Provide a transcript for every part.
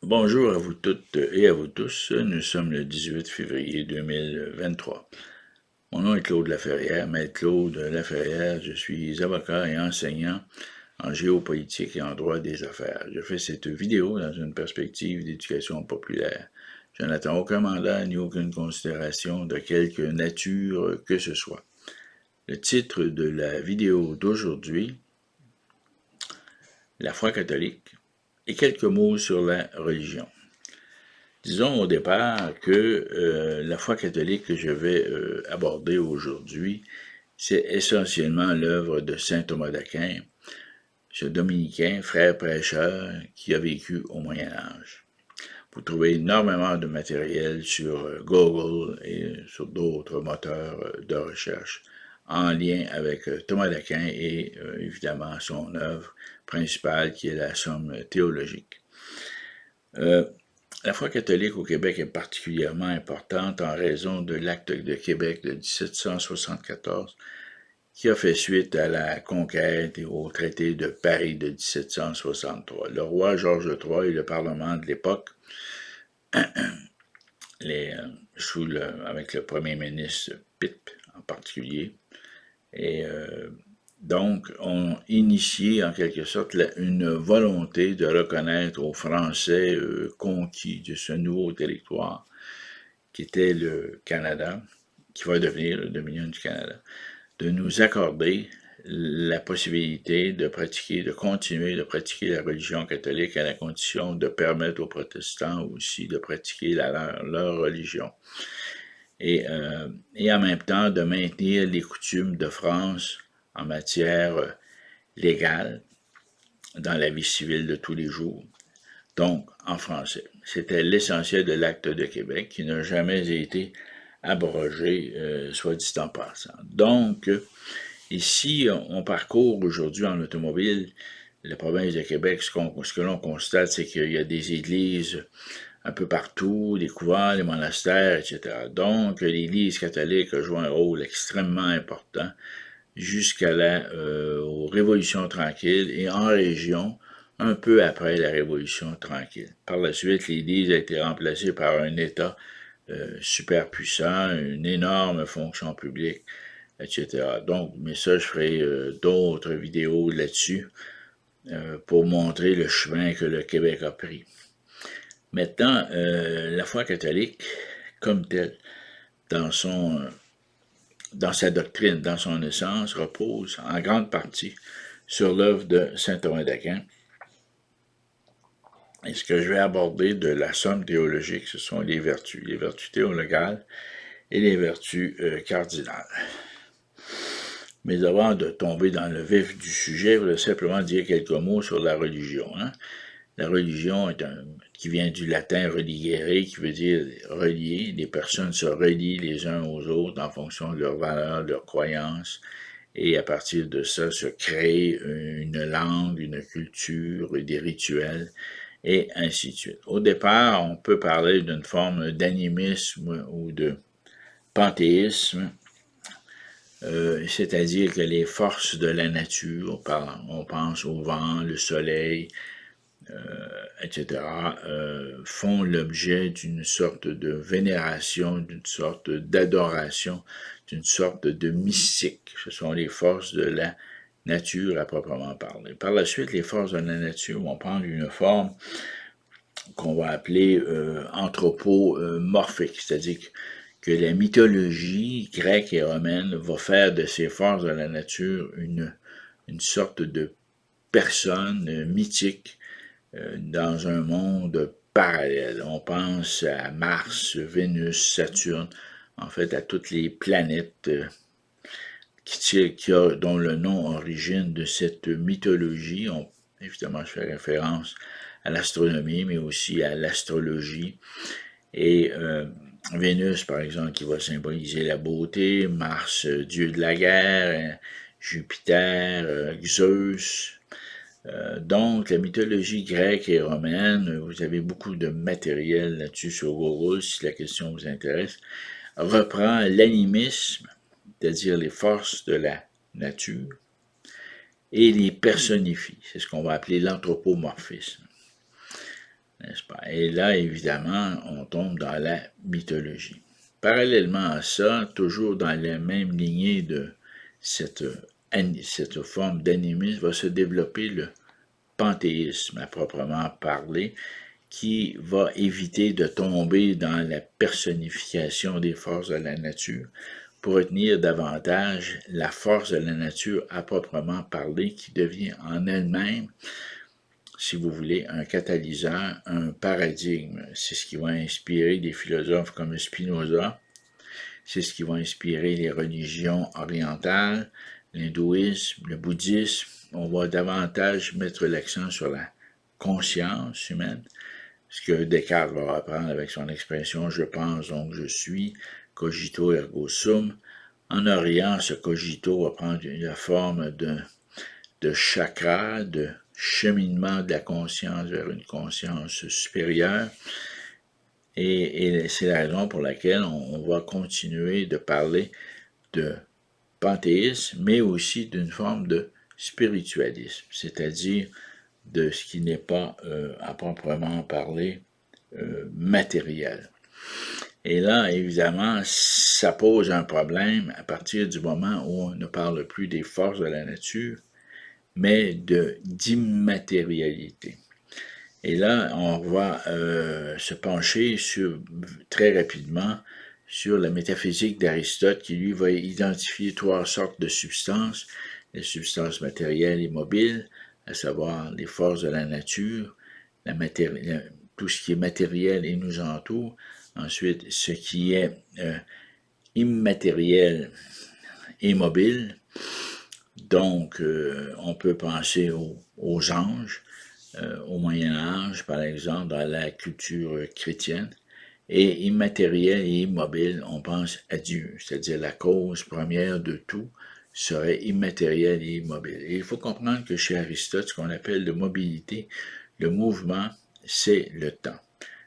Bonjour à vous toutes et à vous tous. Nous sommes le 18 février 2023. Mon nom est Claude Laferrière, maître Claude Laferrière. Je suis avocat et enseignant en géopolitique et en droit des affaires. Je fais cette vidéo dans une perspective d'éducation populaire. Je n'attends aucun mandat ni aucune considération de quelque nature que ce soit. Le titre de la vidéo d'aujourd'hui, la foi catholique, et quelques mots sur la religion. Disons au départ que la foi catholique que je vais aborder aujourd'hui, c'est essentiellement l'œuvre de saint Thomas d'Aquin, ce dominicain, frère prêcheur, qui a vécu au Moyen Âge. Vous trouvez énormément de matériel sur Google et sur d'autres moteurs de recherche en lien avec Thomas d'Aquin et évidemment son œuvre principale qui est la Somme théologique. La foi catholique au Québec est particulièrement importante en raison de l'Acte de Québec de 1774 qui a fait suite à la conquête et au traité de Paris de 1763. Le roi Georges III et le Parlement de l'époque, avec le premier ministre Pitt en particulier, et donc ont initié en quelque sorte une volonté de reconnaître aux Français conquis de ce nouveau territoire qui était le Canada, qui va devenir le Dominion du Canada, de nous accorder la possibilité de pratiquer, de continuer de pratiquer la religion catholique à la condition de permettre aux protestants aussi de pratiquer leur religion. Et en même temps de maintenir les coutumes de France en matière légale dans la vie civile de tous les jours, donc en français. C'était l'essentiel de l'Acte de Québec qui n'a jamais été abrogé, soit dit en passant. Donc, ici, on parcourt aujourd'hui en automobile la province de Québec. Ce que l'on constate, c'est qu'il y a des églises un peu partout, des couvents, des monastères, etc. Donc, l'Église catholique a joué un rôle extrêmement important aux révolutions tranquilles et en région, un peu après la Révolution tranquille. Par la suite, l'Église a été remplacée par un État super puissant, une énorme fonction publique, etc. Donc, mais ça, je ferai d'autres vidéos là-dessus pour montrer le chemin que le Québec a pris. Maintenant, la foi catholique, comme telle, dans sa doctrine, dans son essence, repose en grande partie sur l'œuvre de saint Thomas d'Aquin. Et ce que je vais aborder de la somme théologique, ce sont les vertus théologales et les vertus cardinales. Mais avant de tomber dans le vif du sujet, je voudrais simplement dire quelques mots sur la religion. La religion qui vient du latin religere, qui veut dire relier. Les personnes se relient les uns aux autres en fonction de leurs valeurs, de leurs croyances, et à partir de ça se crée une langue, une culture, des rituels, et ainsi de suite. Au départ, on peut parler d'une forme d'animisme ou de panthéisme, c'est-à-dire que les forces de la nature, on pense au vent, le soleil, etc., font l'objet d'une sorte de vénération, d'une sorte d'adoration, d'une sorte de mystique. Ce sont les forces de la nature à proprement parler. Par la suite, les forces de la nature vont prendre une forme qu'on va appeler anthropomorphique, c'est-à-dire que la mythologie grecque et romaine va faire de ces forces de la nature une sorte de personne mythique dans un monde parallèle. On pense à Mars, Vénus, Saturne, en fait à toutes les planètes dont le nom origine de cette mythologie. Évidemment, je fais référence à l'astronomie, mais aussi à l'astrologie. Et Vénus, par exemple, qui va symboliser la beauté, Mars, dieu de la guerre, Jupiter, Zeus. Donc, la mythologie grecque et romaine, vous avez beaucoup de matériel là-dessus sur Google, si la question vous intéresse, reprend l'animisme, c'est-à-dire les forces de la nature, et les personnifie. C'est ce qu'on va appeler l'anthropomorphisme. n'est-ce pas? Et là, évidemment, on tombe dans la mythologie. Parallèlement à ça, toujours dans la même lignée de cette, cette forme d'animisme, va se développer le panthéisme à proprement parler, qui va éviter de tomber dans la personnification des forces de la nature pour retenir davantage la force de la nature à proprement parler qui devient en elle-même, si vous voulez, un catalyseur, un paradigme. C'est ce qui va inspirer des philosophes comme Spinoza, c'est ce qui va inspirer les religions orientales, l'hindouisme, le bouddhisme. On va davantage mettre l'accent sur la conscience humaine, ce que Descartes va reprendre avec son expression « je pense donc je suis », cogito ergo sum. En Orient, ce cogito va prendre la forme de chakra, de cheminement de la conscience vers une conscience supérieure. Et c'est la raison pour laquelle on va continuer de parler de panthéisme, mais aussi d'une forme de spiritualisme, c'est-à-dire de ce qui n'est pas, à proprement parler, matériel. Et là, évidemment, ça pose un problème à partir du moment où on ne parle plus des forces de la nature, mais d'immatérialité. Et là, on va se pencher très rapidement sur la métaphysique d'Aristote qui, lui, va identifier trois sortes de substances, les substances matérielles et mobiles, à savoir les forces de la nature, tout ce qui est matériel et nous entoure, ensuite ce qui est immatériel et mobile. Donc, on peut penser aux anges, au Moyen Âge, par exemple, dans la culture chrétienne, et immatériel et immobile, on pense à Dieu, c'est-à-dire la cause première de tout serait immatériel et immobile. Et il faut comprendre que chez Aristote, ce qu'on appelle de mobilité, le mouvement, c'est le temps.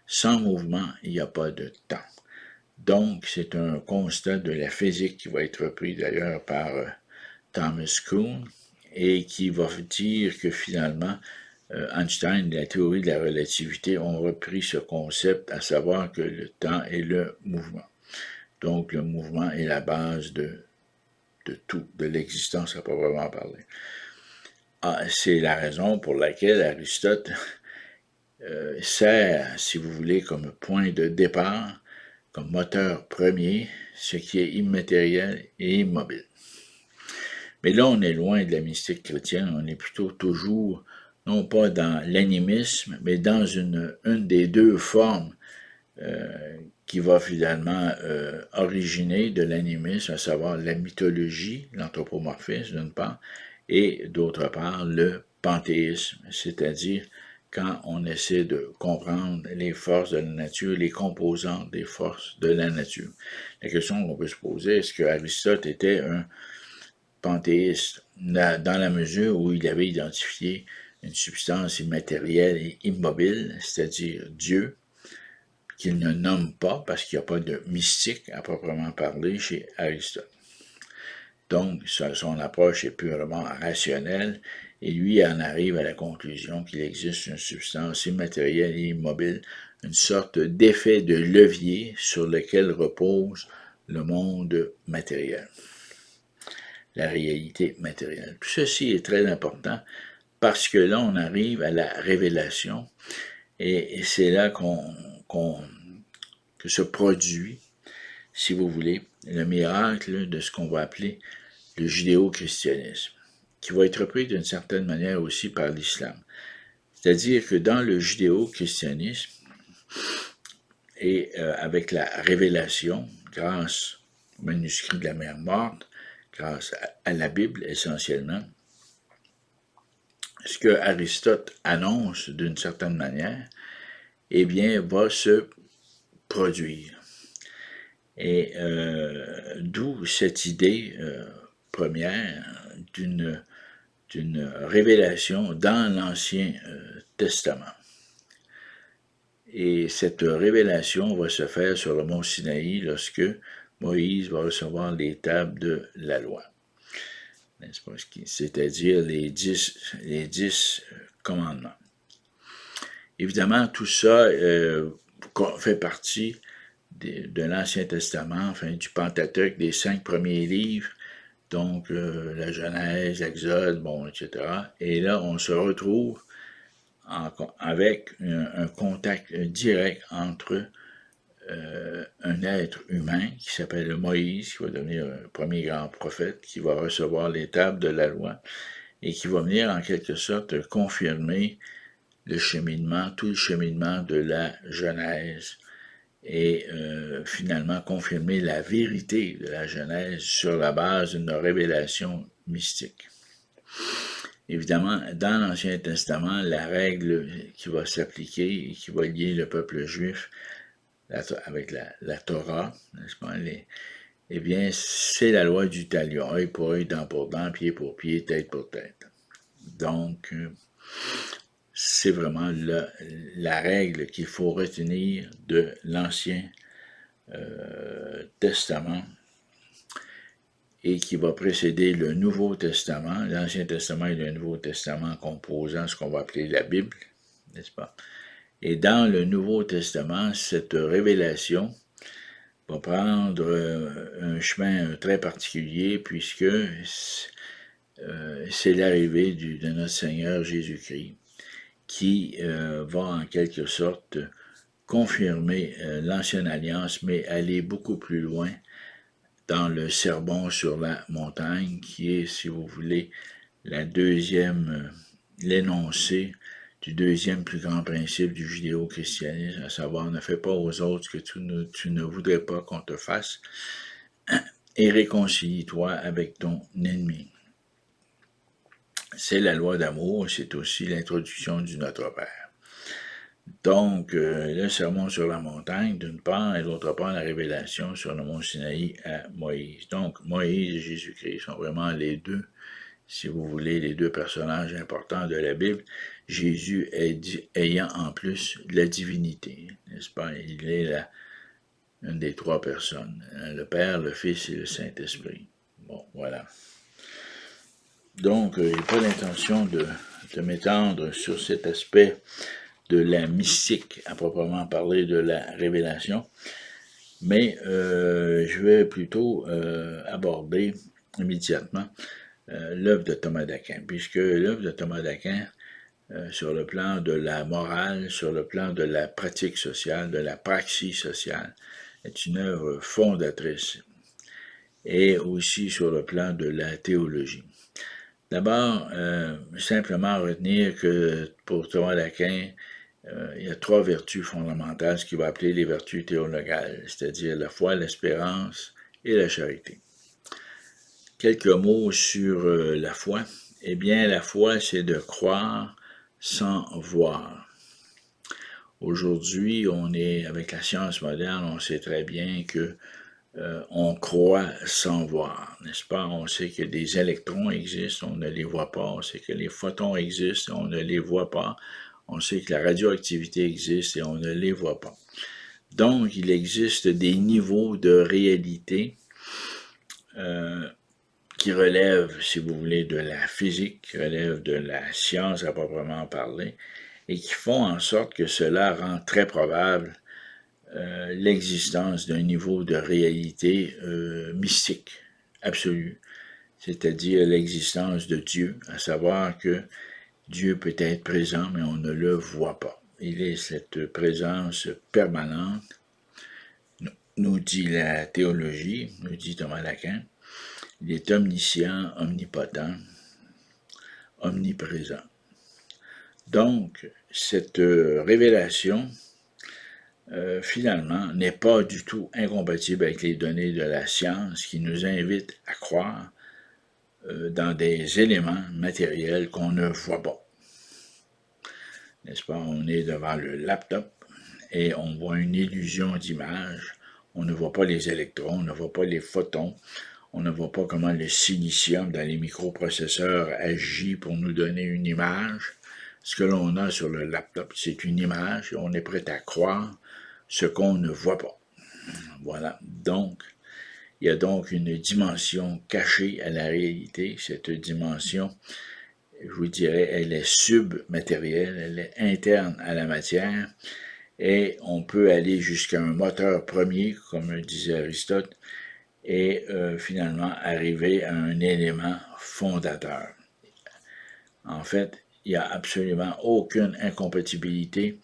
Sans mouvement, il n'y a pas de temps. Donc, c'est un constat de la physique qui va être repris d'ailleurs par Thomas Kuhn et qui va dire que finalement, Einstein et la théorie de la relativité ont repris ce concept, à savoir que le temps est le mouvement. Donc, le mouvement est la base de tout, de l'existence à proprement parler. C'est la raison pour laquelle Aristote sert, si vous voulez, comme point de départ, comme moteur premier, ce qui est immatériel et immobile. Mais là, on est loin de la mystique chrétienne, on est plutôt toujours, non pas dans l'animisme, mais dans une des deux formes qui va finalement originer de l'animisme, à savoir la mythologie, l'anthropomorphisme d'une part, et d'autre part le panthéisme, c'est-à-dire quand on essaie de comprendre les forces de la nature, les composantes des forces de la nature. La question qu'on peut se poser, est-ce que Aristote était un panthéiste dans la mesure où il avait identifié une substance immatérielle et immobile, c'est-à-dire Dieu, qu'il ne nomme pas parce qu'il n'y a pas de mystique à proprement parler chez Aristote. Donc, son approche est purement rationnelle et lui en arrive à la conclusion qu'il existe une substance immatérielle et immobile, une sorte d'effet de levier sur lequel repose le monde matériel, la réalité matérielle. Tout ceci est très important parce que là, on arrive à la révélation et c'est là que se produit, si vous voulez, le miracle de ce qu'on va appeler le judéo-christianisme, qui va être repris d'une certaine manière aussi par l'islam. C'est-à-dire que dans le judéo-christianisme, et avec la révélation, grâce au manuscrit de la mer morte, grâce à la Bible essentiellement, ce que Aristote annonce d'une certaine manière, eh bien, va se produire. Et d'où cette idée première d'une révélation dans l'Ancien Testament. Et cette révélation va se faire sur le mont Sinaï lorsque Moïse va recevoir les tables de la loi, c'est-à-dire les 10 commandements. Évidemment, tout ça fait partie de l'Ancien Testament, enfin du Pentateuque, des 5 premiers livres, donc la Genèse, l'Exode, bon, etc. Et là, on se retrouve avec un contact direct entre un être humain qui s'appelle Moïse, qui va devenir le premier grand prophète, qui va recevoir les tables de la loi et qui va venir en quelque sorte confirmer le cheminement, tout le cheminement de la Genèse et finalement confirmer la vérité de la Genèse sur la base d'une révélation mystique. Évidemment, dans l'Ancien Testament, la règle qui va s'appliquer et qui va lier le peuple juif avec la Torah, n'est-ce pas, eh bien, c'est la loi du talion, œil pour œil, dent pour dent, pied pour pied, tête pour tête. Donc, c'est vraiment la règle qu'il faut retenir de l'Ancien Testament et qui va précéder le Nouveau Testament. L'Ancien Testament et le Nouveau Testament composant ce qu'on va appeler la Bible, n'est-ce pas? Et dans le Nouveau Testament, cette révélation va prendre un chemin très particulier puisque c'est l'arrivée de notre Seigneur Jésus-Christ qui va en quelque sorte confirmer l'ancienne alliance, mais aller beaucoup plus loin dans le Sermon sur la montagne, qui est, si vous voulez, l'énoncé du deuxième plus grand principe du judéo-christianisme, à savoir, ne fais pas aux autres que tu ne voudrais pas qu'on te fasse, et réconcilie-toi avec ton ennemi. C'est la loi d'amour, c'est aussi l'introduction du Notre Père. Donc, le sermon sur la montagne, d'une part, et d'autre part, la révélation sur le mont Sinaï à Moïse. Donc, Moïse et Jésus-Christ sont vraiment les deux, si vous voulez, les deux personnages importants de la Bible. Jésus ayant en plus la divinité, n'est-ce pas? Il est une des trois personnes, le Père, le Fils et le Saint-Esprit. Bon, voilà. Donc, il n'y a pas l'intention de m'étendre sur cet aspect de la mystique, à proprement parler de la révélation, mais je vais plutôt aborder immédiatement l'œuvre de Thomas d'Aquin, puisque l'œuvre de Thomas d'Aquin, sur le plan de la morale, sur le plan de la pratique sociale, de la praxis sociale, est une œuvre fondatrice, et aussi sur le plan de la théologie. D'abord, simplement retenir que pour Thomas d'Aquin, il y a 3 vertus fondamentales, ce qu'il va appeler les vertus théologales, c'est-à-dire la foi, l'espérance et la charité. Quelques mots sur la foi. Eh bien, la foi, c'est de croire sans voir. Aujourd'hui, avec la science moderne, on sait très bien que on croit sans voir, n'est-ce pas? On sait que des électrons existent, on ne les voit pas. On sait que les photons existent, on ne les voit pas. On sait que la radioactivité existe et on ne les voit pas. Donc, il existe des niveaux de réalité qui relèvent, si vous voulez, de la physique, qui relèvent de la science à proprement parler, et qui font en sorte que cela rend très probable l'existence d'un niveau de réalité mystique, absolu, c'est-à-dire l'existence de Dieu, à savoir que Dieu peut être présent, mais on ne le voit pas. Il est cette présence permanente, nous dit la théologie, nous dit Thomas d'Aquin. Il est omniscient, omnipotent, omniprésent. Donc, cette révélation, finalement, n'est pas du tout incompatible avec les données de la science qui nous invitent à croire dans des éléments matériels qu'on ne voit pas. N'est-ce pas? On est devant le laptop et on voit une illusion d'image. On ne voit pas les électrons, on ne voit pas les photons, on ne voit pas comment le silicium dans les microprocesseurs agit pour nous donner une image. Ce que l'on a sur le laptop, c'est une image et on est prêt à croire ce qu'on ne voit pas. Voilà. Donc, il y a donc une dimension cachée à la réalité. Cette dimension je vous dirais, elle est submatérielle, elle est interne à la matière, et on peut aller jusqu'à un moteur premier, comme disait Aristote, et finalement arriver à un élément fondateur. En fait, il n'y a absolument aucune incompatibilité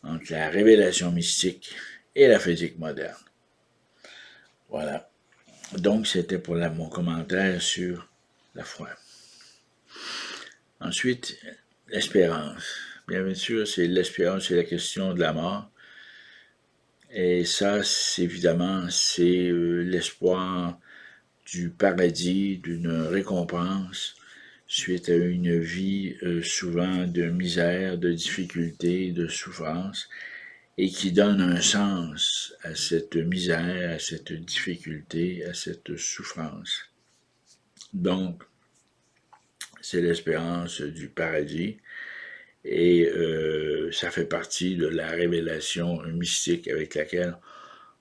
entre la révélation mystique et la physique moderne. Voilà. Donc, c'était pour mon commentaire sur la foi. Ensuite, l'espérance. Bien sûr, c'est l'espérance, c'est la question de la mort. Et ça, évidemment, c'est l'espoir du paradis, d'une récompense suite à une vie souvent de misère, de difficulté, de souffrance, et qui donne un sens à cette misère, à cette difficulté, à cette souffrance. Donc, c'est l'espérance du paradis, et ça fait partie de la révélation mystique avec laquelle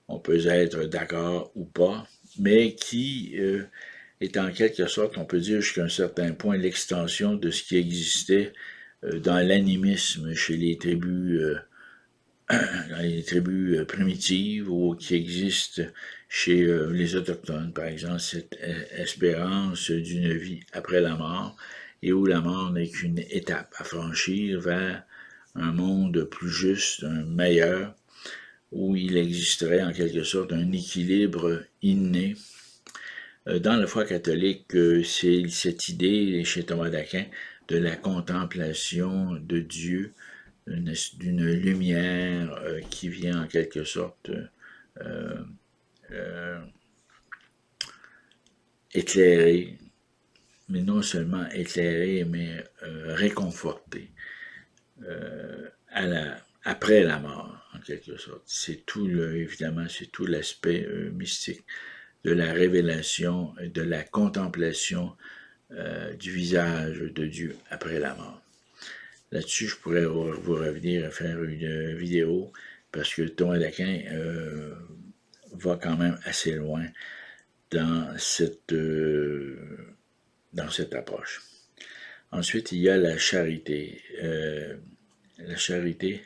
on peut être d'accord ou pas, mais qui est en quelque sorte, on peut dire jusqu'à un certain point, l'extension de ce qui existait dans l'animisme chez les tribus, dans les tribus primitives, ou qui existe chez les Autochtones, par exemple, cette espérance d'une vie après la mort, et où la mort n'est qu'une étape à franchir vers un monde plus juste, un meilleur, où il existerait en quelque sorte un équilibre inné. Dans la foi catholique, c'est cette idée chez Thomas d'Aquin de la contemplation de Dieu, d'une lumière qui vient en quelque sorte éclairer, mais non seulement éclairer, mais réconforter après la mort, en quelque sorte. C'est tout, évidemment, c'est tout l'aspect mystique de la révélation, de la contemplation du visage de Dieu après la mort. Là-dessus, je pourrais vous revenir à faire une vidéo, parce que Thomas d'Aquin va quand même assez loin dans cette approche. Ensuite, il y a la charité. La charité,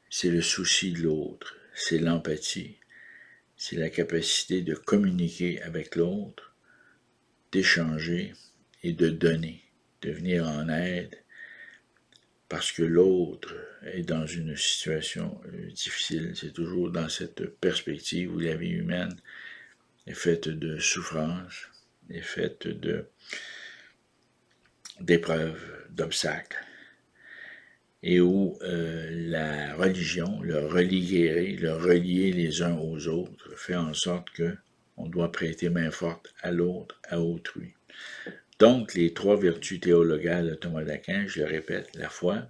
c'est le souci de l'autre, c'est l'empathie, c'est la capacité de communiquer avec l'autre, d'échanger et de donner, de venir en aide, parce que l'autre est dans une situation difficile. C'est toujours dans cette perspective où la vie humaine est faite de souffrances, est faite d'épreuves, d'obstacles, et où la religion, le relier les uns aux autres, fait en sorte que on doit prêter main forte à l'autre, à autrui. Donc, les trois vertus théologales de Thomas d'Aquin, je le répète, la foi,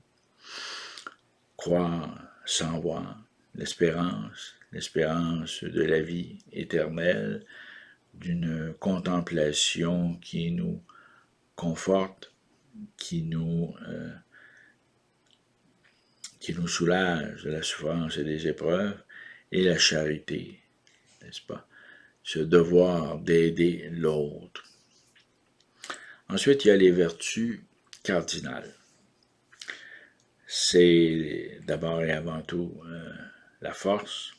croire sans voir, l'espérance de la vie éternelle, d'une contemplation qui nous conforte, qui nous soulage de la souffrance et des épreuves, et la charité, n'est-ce pas? Ce devoir d'aider l'autre. Ensuite, il y a les vertus cardinales. C'est d'abord et avant tout la force,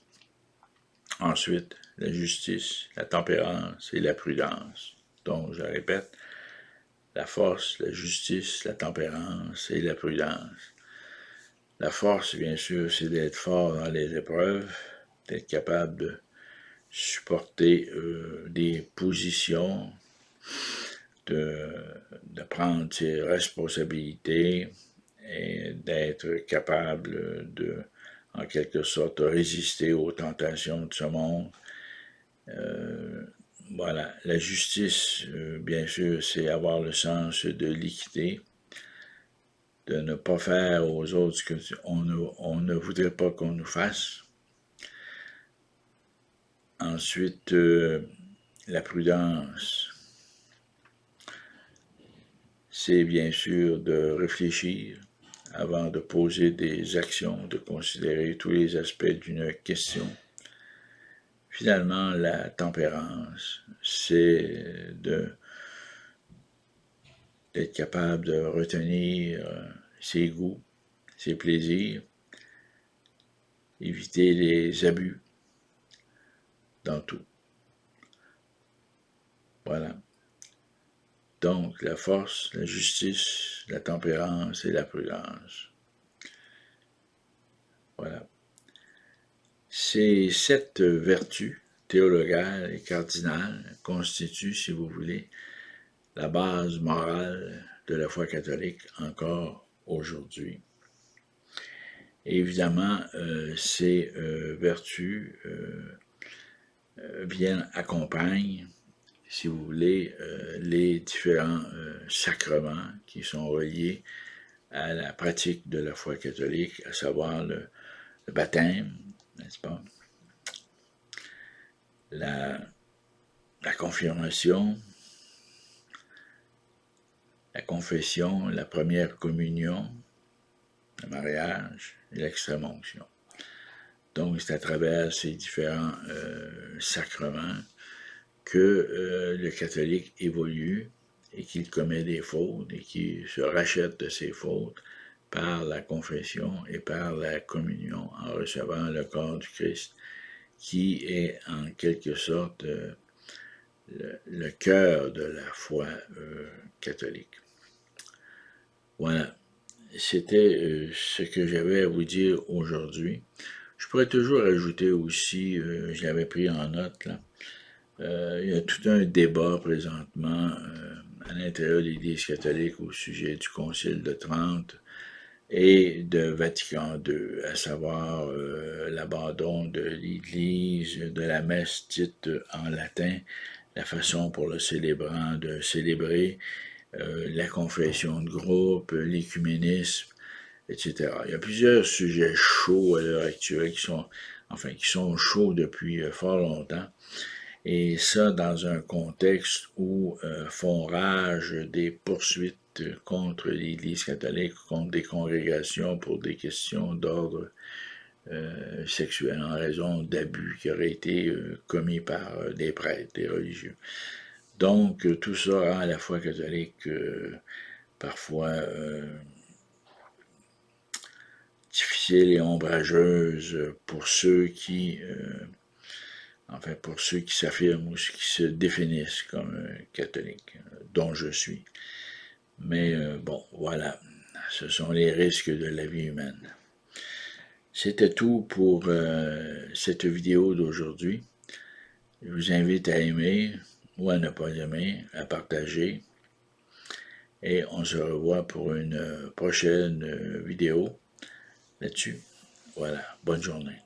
ensuite la justice, la tempérance et la prudence. Donc, je répète, la force, la justice, la tempérance et la prudence. La force, bien sûr, c'est d'être fort dans les épreuves, d'être capable de supporter des positions, de prendre ses responsabilités et d'être capable de, en quelque sorte, résister aux tentations de ce monde. Voilà, la justice, bien sûr, c'est avoir le sens de l'équité, de ne pas faire aux autres ce qu'on ne voudrait pas qu'on nous fasse. Ensuite, la prudence, c'est bien sûr de réfléchir avant de poser des actions, de considérer tous les aspects d'une question. Finalement, la tempérance, c'est de d'être capable de retenir ses goûts, ses plaisirs, éviter les abus dans tout. Voilà. Donc, la force, la justice, la tempérance et la prudence. Voilà. Ces 7 vertus théologales et cardinales constituent, si vous voulez, la base morale de la foi catholique encore aujourd'hui. Évidemment, ces vertus accompagnent, si vous voulez, les différents sacrements qui sont reliés à la pratique de la foi catholique, à savoir le baptême, n'est-ce pas? La confirmation, la confession, la première communion, le mariage et l'extrême-onction. Donc, c'est à travers ces différents sacrements que le catholique évolue et qu'il commet des fautes et qu'il se rachète de ses fautes par la confession et par la communion en recevant le corps du Christ qui est en quelque sorte le cœur de la foi catholique. Voilà, c'était ce que j'avais à vous dire aujourd'hui. Je pourrais toujours ajouter aussi, je l'avais pris en note, là, il y a tout un débat présentement à l'intérieur de l'Église catholique au sujet du Concile de Trente et de Vatican II, à savoir l'abandon de l'Église, de la messe dite en latin, la façon pour le célébrant de célébrer, la confession de groupe, l'écuménisme, etc. Il y a plusieurs sujets chauds à l'heure actuelle qui sont chauds depuis fort longtemps. Et ça dans un contexte où font rage des poursuites contre l'Église catholique, contre des congrégations pour des questions d'ordre sexuel en raison d'abus qui auraient été commis par des prêtres, des religieux. Donc, tout ça rend la foi catholique parfois difficile et ombrageuse pour ceux qui s'affirment ou qui se définissent comme catholiques, dont je suis. Mais bon, voilà, ce sont les risques de la vie humaine. C'était tout pour cette vidéo d'aujourd'hui. Je vous invite à aimer ou à ne pas aimer, à partager. Et on se revoit pour une prochaine vidéo là-dessus. Voilà, bonne journée.